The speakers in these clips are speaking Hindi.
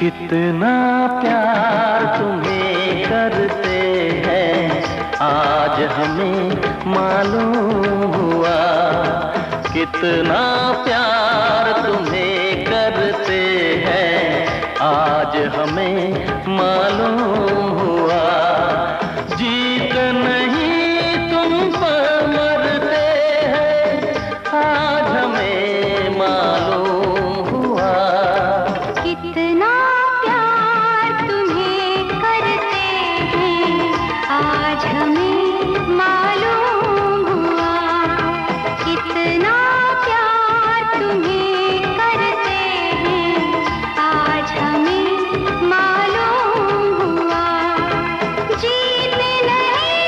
कितना प्यार तुम्हें करते हैं आज हमें मालूम हुआ। कितना प्यार तुम्हें करते हैं आज हमें मालूम हुआ। जीत नहीं तुम पर मरते हैं आज हमें मालूम हुआ। कितना प्यार तुम्हें करते हैं आज हमें मालूम हुआ। कितना प्यार तुम्हें करते हैं आज हमें मालूम हुआ। जीते नहीं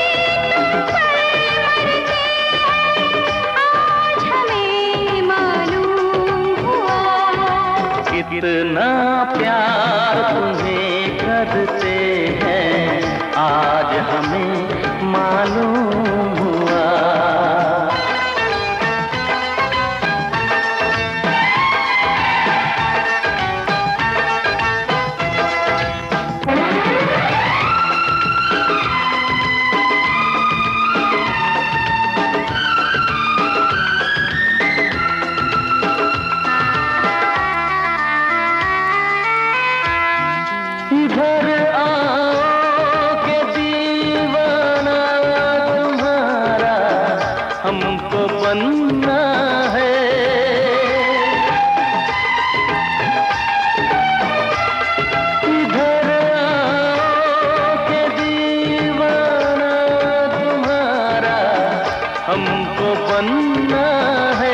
तुम पर मरते हैं आज हमें मालूम हुआ। कितना प्यार तुम्हें करते हैं आज हमें मालूम हुआ। इधर आओ के दीवाना तुम्हारा हमको बनना है। इधर आओ के दीवाना तुम्हारा हमको बनना है।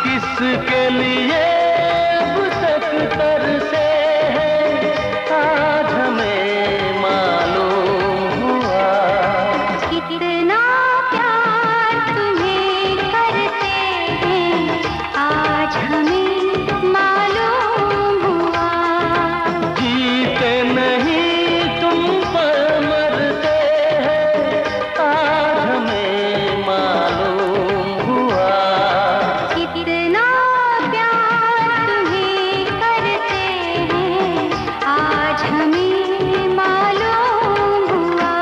किसके लिए अब तक तरसे हैं आज हमें मालूम हुआ। कितना प्यार तुम्हें करते हैं आज हमें मालूम हुआ। जीते नहीं तुम पर मरते हैं आज हमें मालूम हुआ। कितना प्यार तुम्हें करते हैं आज हमें मालूम हुआ।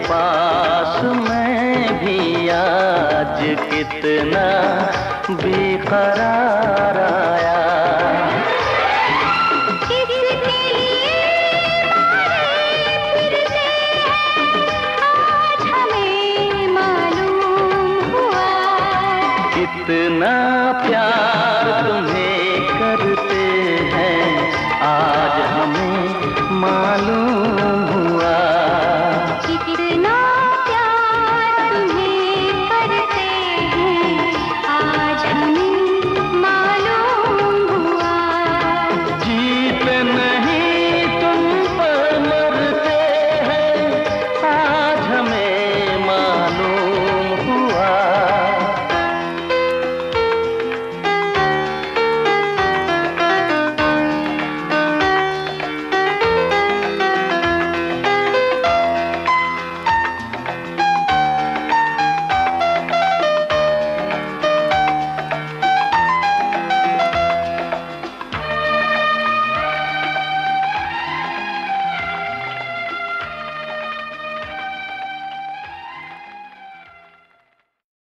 पास मैं भी आज कितना बेकरार आया। किसके लिए मारे फिरते हैं आज हमें मालूम हुआ। कितना प्यार